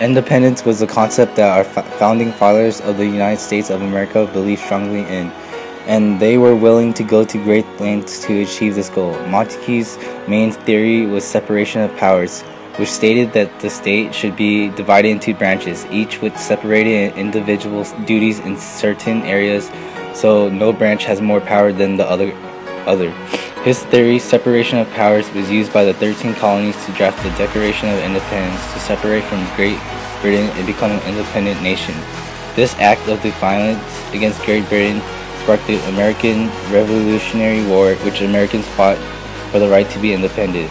Independence was a concept that our founding fathers of the United States of America believed strongly in, and they were willing to go to great lengths to achieve this goal. Montague's main theory was separation of powers, which stated that the state should be divided into branches, each with separated individual duties in certain areas, so no branch has more power than the other. His theory, separation of powers, was used by the 13 colonies to draft the Declaration of Independence to separate from Great Britain and become an independent nation. This act of defiance against Great Britain sparked the American Revolutionary War, which Americans fought for the right to be independent.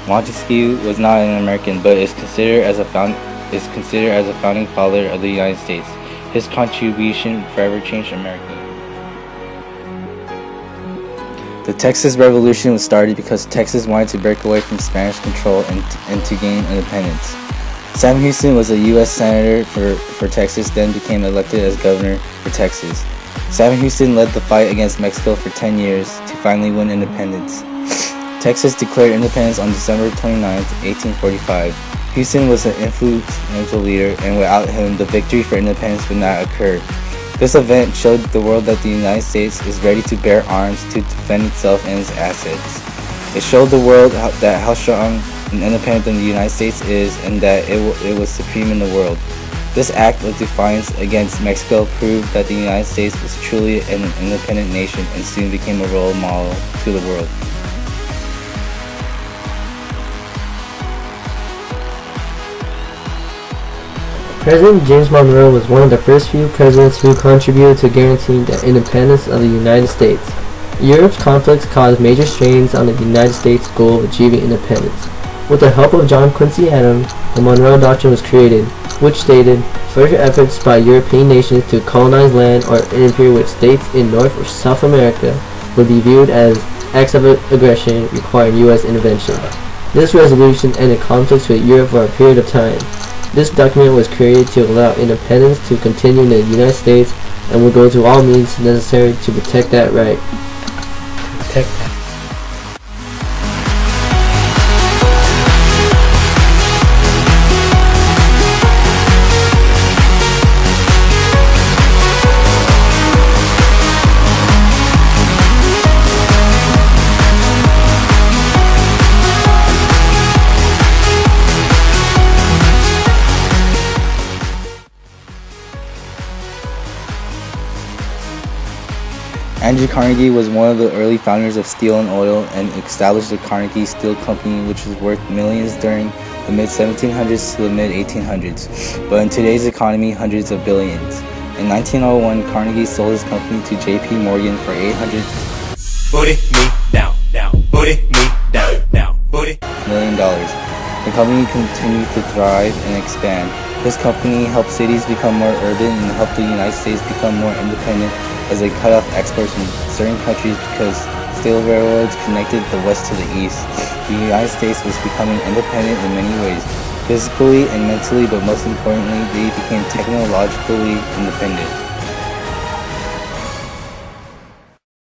Montague was not an American, but is considered as a founding father of the United States. His contribution forever changed America. The Texas Revolution was started because Texas wanted to break away from Spanish control and to gain independence. Sam Houston was a U.S. Senator for Texas, then became elected as governor for Texas. Sam Houston led the fight against Mexico for 10 years to finally win independence. Texas declared independence on December 29, 1845. Houston was an influential leader, and without him, the victory for independence would not occur. This event showed the world that the United States is ready to bear arms to defend itself and its assets. It showed the world how strong and independent the United States is, and that it was supreme in the world. This act of defiance against Mexico proved that the United States was truly an independent nation and soon became a role model to the world. President James Monroe was one of the first few presidents who contributed to guaranteeing the independence of the United States. Europe's conflicts caused major strains on the United States' goal of achieving independence. With the help of John Quincy Adams, the Monroe Doctrine was created, which stated further efforts by European nations to colonize land or interfere with states in North or South America would be viewed as acts of aggression requiring U.S. intervention. This resolution ended conflicts with Europe for a period of time. This document was created to allow independence to continue in the United States and will go to all means necessary to protect that right. Andrew Carnegie was one of the early founders of steel and oil and established the Carnegie Steel Company, which was worth millions during the mid-1700s to the mid-1800s, but in today's economy, hundreds of billions. In 1901, Carnegie sold his company to J.P. Morgan for $800 million. The company continued to thrive and expand. This company helped cities become more urban and helped the United States become more independent as they cut off exports from certain countries because steel railroads connected the west to the east. The United States was becoming independent in many ways, physically and mentally, but most importantly, they became technologically independent.